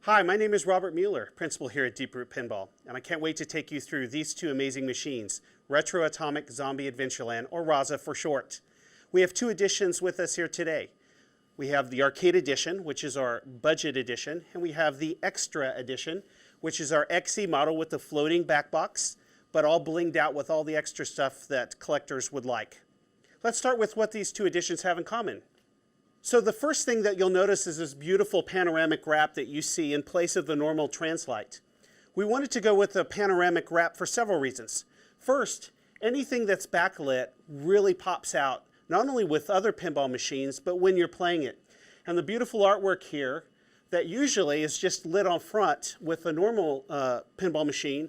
Hi, my name is Robert Mueller, principal here at Deeproot Pinball, and I can't wait to take you through these two amazing machines, Retro Atomic Zombie Adventureland, or RAZA for short. We have two editions with us here today. We have the Arcade Edition, which is our budget edition, and we have the Extra Edition, which is our XE model with the floating back box, but all blinged out with all the extra stuff that collectors would like. Let's start with what these two editions have in common. So the first thing that you'll notice is this beautiful panoramic wrap that you see in place of the normal translight. We wanted to go with the panoramic wrap for several reasons. First, anything that's backlit really pops out, not only with other pinball machines, but when you're playing it. And the beautiful artwork here that usually is just lit on front with a normal pinball machine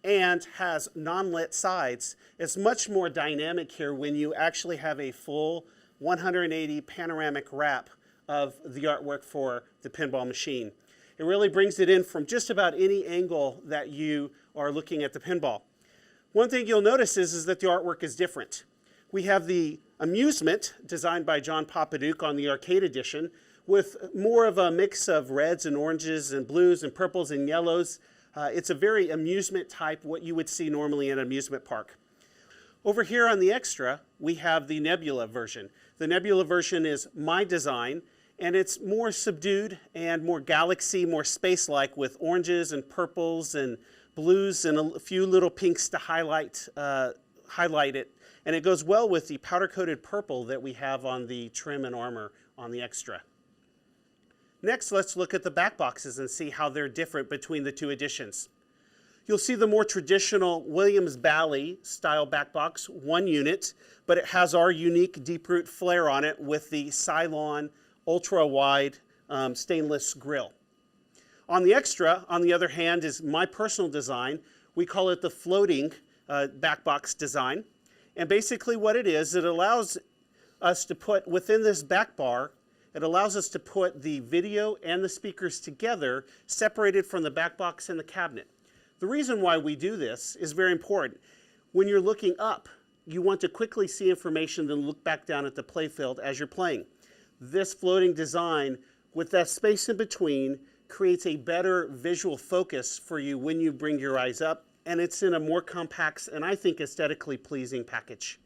and has non-lit sides is much more dynamic here when you actually have a full 180 panoramic wrap of the artwork for the pinball machine. It really brings it in from just about any angle that you are looking at the pinball. One thing you'll notice is that the artwork is different. We have the amusement designed by John Papaduke on the Arcade Edition with more of a mix of reds and oranges and blues and purples and yellows. It's a very amusement type, what you would see normally in an amusement park. Over here on the Extra, we have the Nebula version. The Nebula version is my design, and it's more subdued and more galaxy, more space-like with oranges and purples and blues and a few little pinks to highlight it. And it goes well with the powder-coated purple that we have on the trim and armor on the Extra. Next, let's look at the back boxes and see how they're different between the two editions. You'll see the more traditional Williams-Bally style back box, one unit, but it has our unique Deeproot flare on it with the Cylon ultra-wide stainless grill. On the Extra, on the other hand, is my personal design. We call it the floating back box design. And basically what it is, it allows us to put within this back bar, it allows us to put the video and the speakers together, separated from the back box and the cabinet. The reason why we do this is very important. When you're looking up, you want to quickly see information, then look back down at the playfield as you're playing. This floating design, with that space in between, creates a better visual focus for you when you bring your eyes up, and it's in a more compact and I think aesthetically pleasing package.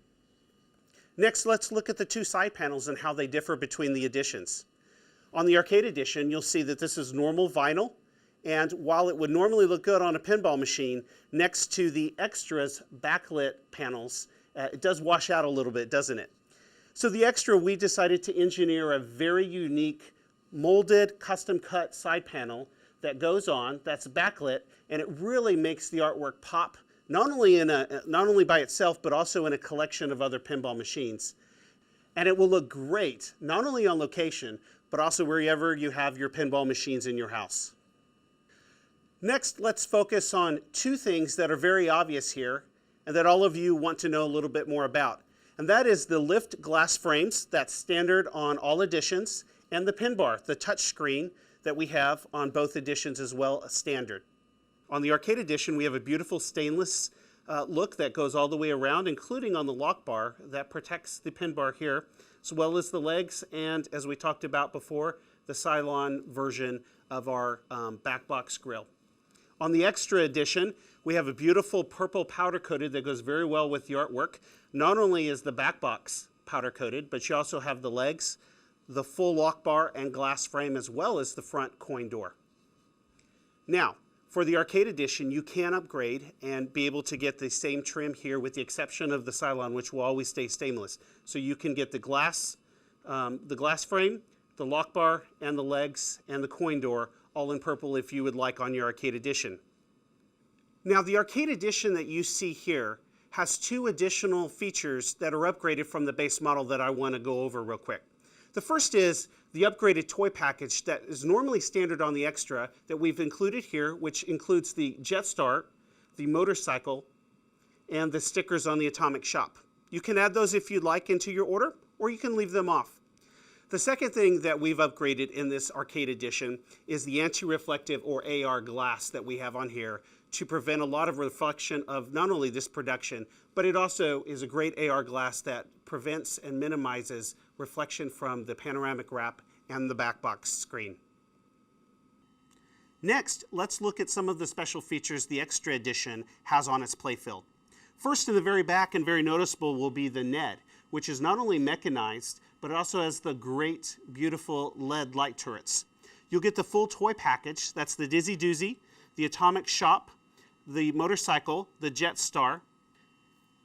Next, let's look at the two side panels and how they differ between the editions. On the Arcade Edition, you'll see that this is normal vinyl. And while it would normally look good on a pinball machine, next to the Extra's backlit panels, it does wash out a little bit, doesn't it? So the Extra, we decided to engineer a very unique molded, custom-cut side panel that goes on, that's backlit, and it really makes the artwork pop, not only by itself, but also in a collection of other pinball machines. And it will look great, not only on location, but also wherever you have your pinball machines in your house. Next, let's focus on two things that are very obvious here and that all of you want to know a little bit more about. And that is the lift glass frames that's standard on all editions, and the pin bar, the touch screen that we have on both editions as well as standard. On the Arcade Edition, we have a beautiful stainless look that goes all the way around, including on the lock bar that protects the pin bar here, as well as the legs and, as we talked about before, the Cylon version of our back box grill. On the Extra Edition, we have a beautiful purple powder coated that goes very well with the artwork. Not only is the back box powder coated, but you also have the legs, the full lock bar and glass frame, as well as the front coin door. Now, for the Arcade Edition, you can upgrade and be able to get the same trim here with the exception of the Cylon, which will always stay stainless. So you can get the glass frame, the lock bar, and the legs, and the coin door, all in purple if you would like on your Arcade Edition. Now the Arcade Edition that you see here has two additional features that are upgraded from the base model that I want to go over real quick. The first is the upgraded toy package that is normally standard on the Extra that we've included here, which includes the Jetstar, the motorcycle, and the stickers on the Atomic Shop. You can add those if you'd like into your order, or you can leave them off. The second thing that we've upgraded in this Arcade Edition is the anti-reflective or AR glass that we have on here to prevent a lot of reflection of not only this production, but it also is a great AR glass that prevents and minimizes reflection from the panoramic wrap and the back box screen. Next, let's look at some of the special features the Extra Edition has on its playfield. First, in the very back and very noticeable will be the Ned, which is not only mechanized, but it also has the great, beautiful LED light turrets. You'll get the full toy package. That's the Dizzy Doozy, the Atomic Shop, the motorcycle, the Jet Star.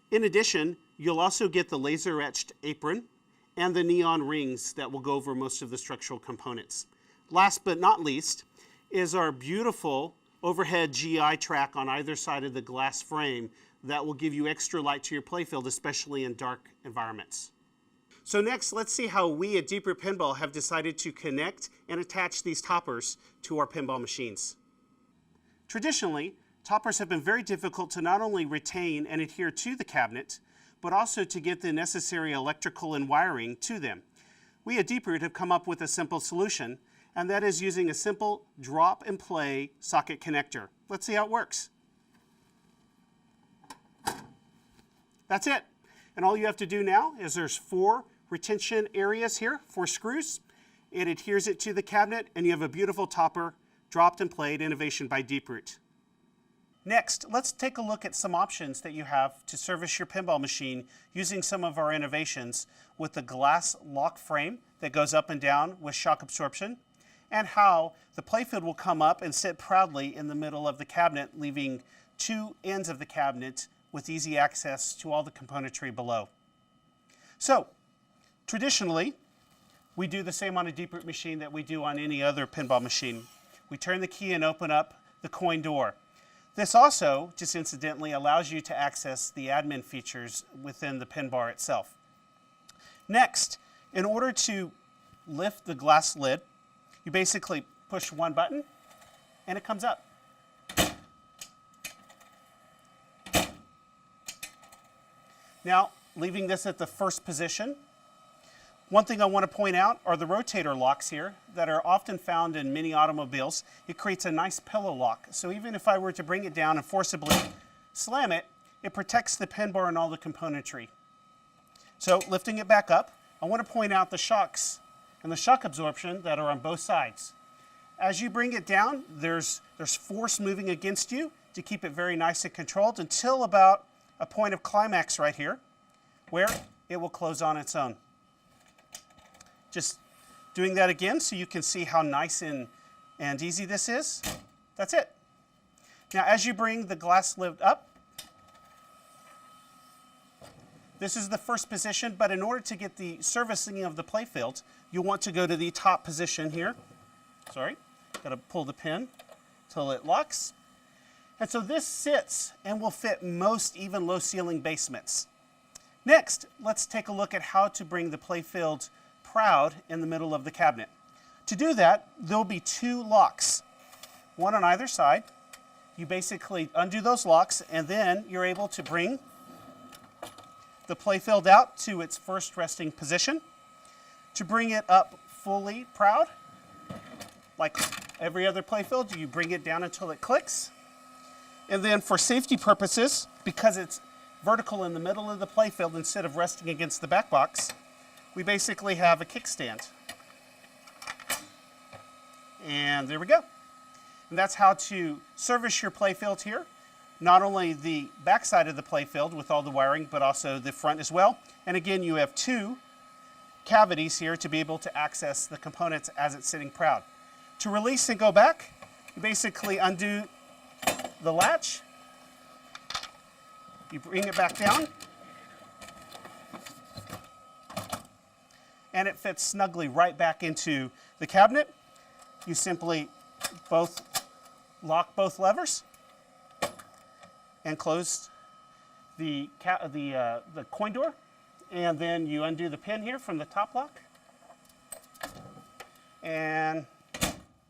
In addition, you'll also get the laser-etched apron and the neon rings that will go over most of the structural components. Last but not least is our beautiful overhead GI track on either side of the glass frame that will give you extra light to your playfield, especially in dark environments. So next, let's see how we at Deeproot Pinball have decided to connect and attach these toppers to our pinball machines. Traditionally, toppers have been very difficult to not only retain and adhere to the cabinet, but also to get the necessary electrical and wiring to them. We at Deeproot have come up with a simple solution, and that is using a simple drop and play socket connector. Let's see how it works. That's it. And all you have to do now is there's 4 retention areas here, 4 screws. It adheres it to the cabinet, and you have a beautiful topper, dropped and played innovation by Deeproot. Next, let's take a look at some options that you have to service your pinball machine using some of our innovations with the glass lock frame that goes up and down with shock absorption, and how the playfield will come up and sit proudly in the middle of the cabinet, leaving 2 ends of the cabinet with easy access to all the componentry below. So, traditionally, we do the same on a Deeproot machine that we do on any other pinball machine. We turn the key and open up the coin door. This also, just incidentally, allows you to access the admin features within the pin bar itself. Next, in order to lift the glass lid, you basically push one button and it comes up. Now, leaving this at the first position, one thing I want to point out are the rotator locks here that are often found in many automobiles. It creates a nice pillow lock. So even if I were to bring it down and forcibly slam it, it protects the pin bar and all the componentry. So lifting it back up, I want to point out the shocks and the shock absorption that are on both sides. As you bring it down, there's force moving against you to keep it very nice and controlled until about a point of climax right here, where it will close on its own. Just doing that again so you can see how nice and easy this is. That's it. Now as you bring the glass lid up, this is the first position, but in order to get the servicing of the playfield, you'll want to go to the top position here. Sorry, got to pull the pin till it locks. And so this sits and will fit most even low ceiling basements. Next, let's take a look at how to bring the playfield proud in the middle of the cabinet. To do that, there'll be 2 locks, one on either side. You basically undo those locks, and then you're able to bring the playfield out to its first resting position. To bring it up fully proud, like every other playfield, you bring it down until it clicks. And then for safety purposes, because it's vertical in the middle of the playfield instead of resting against the back box, we basically have a kickstand. And there we go. And that's how to service your playfield here. Not only the back side of the playfield with all the wiring, but also the front as well. And again, you have 2 cavities here to be able to access the components as it's sitting proud. To release and go back, you basically undo the latch, you bring it back down, and it fits snugly right back into the cabinet. You simply lock both levers and close the coin door, and then you undo the pin here from the top lock, and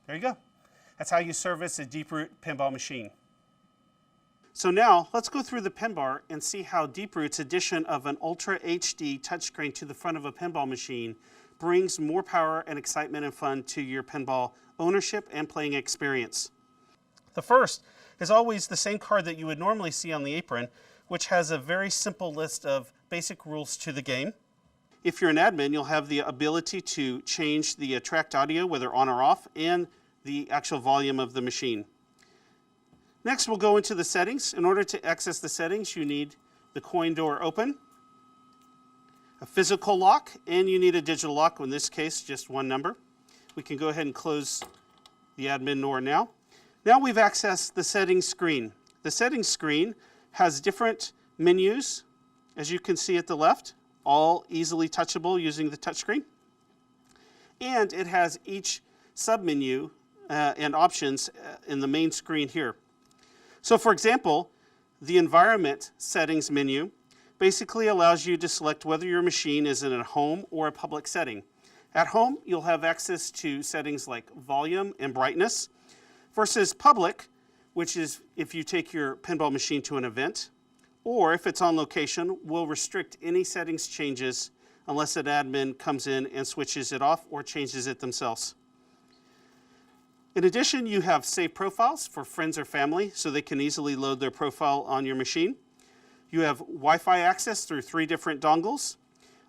there you go. That's how you service a Deeproot pinball machine. So now, let's go through the pin bar and see how Deeproot's addition of an Ultra HD touchscreen to the front of a pinball machine brings more power and excitement and fun to your pinball ownership and playing experience. The first is always the same card that you would normally see on the apron, which has a very simple list of basic rules to the game. If you're an admin, you'll have the ability to change the tracked audio, whether on or off, and the actual volume of the machine. Next, we'll go into the settings. In order to access the settings, you need the coin door open, a physical lock, and you need a digital lock, in this case, just one number. We can go ahead and close the admin door now. Now we've accessed the settings screen. The settings screen has different menus, as you can see at the left, all easily touchable using the touchscreen. And it has each submenu and options in the main screen here. So for example, the environment settings menu basically allows you to select whether your machine is in a home or a public setting. At home, you'll have access to settings like volume and brightness, versus public, which is if you take your pinball machine to an event, or if it's on location, will restrict any settings changes unless an admin comes in and switches it off or changes it themselves. In addition, you have save profiles for friends or family so they can easily load their profile on your machine. You have Wi-Fi access through 3 different dongles,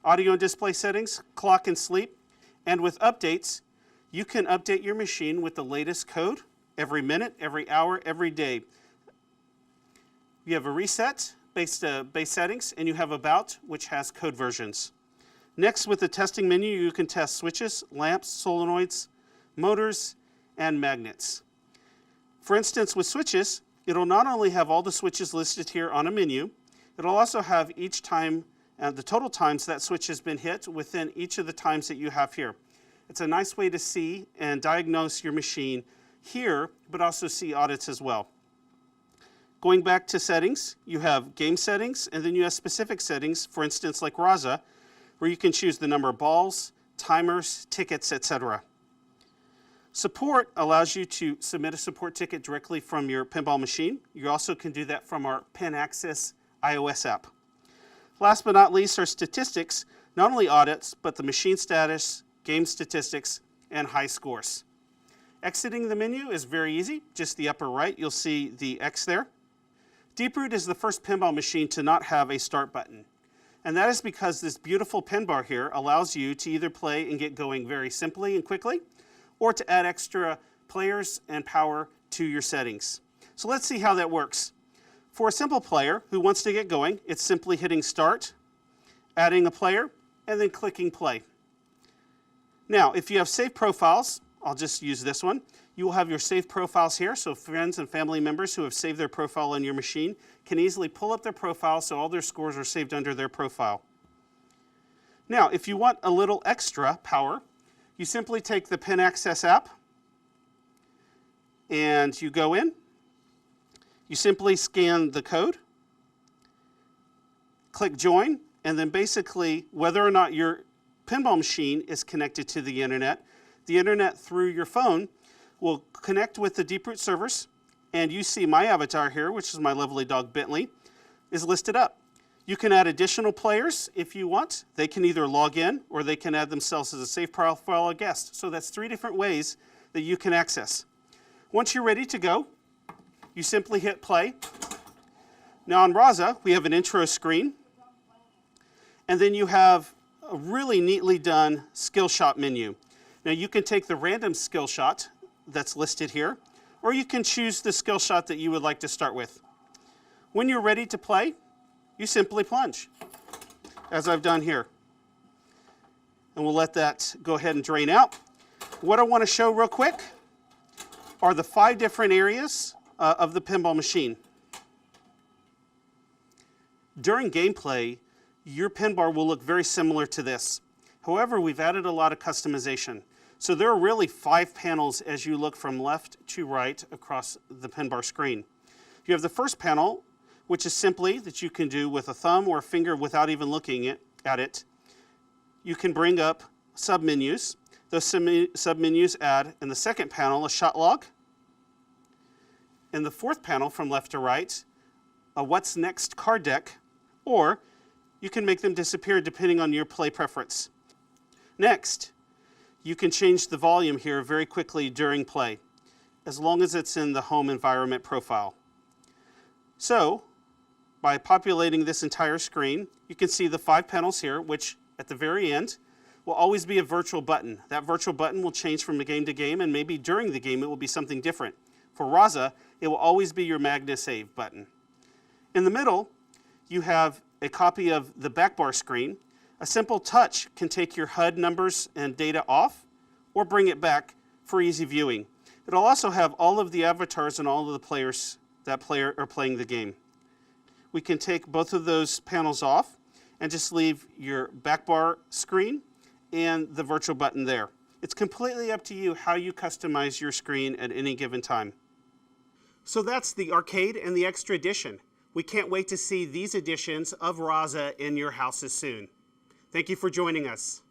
audio and display settings, clock and sleep, and with updates, you can update your machine with the latest code every minute, every hour, every day. You have a reset, base settings, and you have about, which has code versions. Next, with the testing menu, you can test switches, lamps, solenoids, motors, and magnets. For instance, with switches, it'll not only have all the switches listed here on a menu, it'll also have each time and the total times that switch has been hit within each of the times that you have here. It's a nice way to see and diagnose your machine here, but also see audits as well. Going back to settings, you have game settings, and then you have specific settings, for instance, like RAZA, where you can choose the number of balls, timers, tickets, etc. Support allows you to submit a support ticket directly from your pinball machine. You also can do that from our Pin Access iOS app. Last but not least are statistics, not only audits, but the machine status, game statistics, and high scores. Exiting the menu is very easy. Just the upper right, you'll see the X there. Deeproot is the first pinball machine to not have a start button. And that is because this beautiful pin bar here allows you to either play and get going very simply and quickly, or to add extra players and power to your settings. So let's see how that works. For a simple player who wants to get going, it's simply hitting start, adding a player, and then clicking play. Now, if you have saved profiles, I'll just use this one. You will have your saved profiles here, so friends and family members who have saved their profile on your machine can easily pull up their profile so all their scores are saved under their profile. Now, if you want a little extra power, you simply take the Pin Access app and you go in. You simply scan the code, click join, and then basically whether or not your pinball machine is connected to the internet through your phone will connect with the Deeproot servers, and you see my avatar here, which is my lovely dog Bentley, is listed up. You can add additional players if you want. They can either log in or they can add themselves as a save profile or guest. So that's 3 different ways that you can access. Once you're ready to go, you simply hit play. Now on RAZA, we have an intro screen, and then you have a really neatly done skill shot menu. Now you can take the random skill shot that's listed here, or you can choose the skill shot that you would like to start with. When you're ready to play, you simply plunge, as I've done here. And we'll let that go ahead and drain out. What I want to show real quick are the 5 different areas of the pinball machine. During gameplay, your pin bar will look very similar to this. However, we've added a lot of customization. So there are really 5 panels as you look from left to right across the pin bar screen. You have the first panel, which is simply that you can do with a thumb or a finger without even looking at it. You can bring up submenus. Those submenus add, in the second panel, a shot log. In the fourth panel, from left to right, a what's next card deck, or you can make them disappear depending on your play preference. Next, you can change the volume here very quickly during play, as long as it's in the home environment profile. So, by populating this entire screen, you can see the 5 panels here, which at the very end will always be a virtual button. That virtual button will change from game to game, and maybe during the game it will be something different. For RAZA, it will always be your MagnaSave button. In the middle, you have a copy of the back bar screen. A simple touch can take your HUD numbers and data off or bring it back for easy viewing. It'll also have all of the avatars and all of the players that are playing the game. We can take both of those panels off and just leave your back bar screen and the virtual button there. It's completely up to you how you customize your screen at any given time. So that's the arcade and the extra edition. We can't wait to see these editions of RAZA in your houses soon. Thank you for joining us.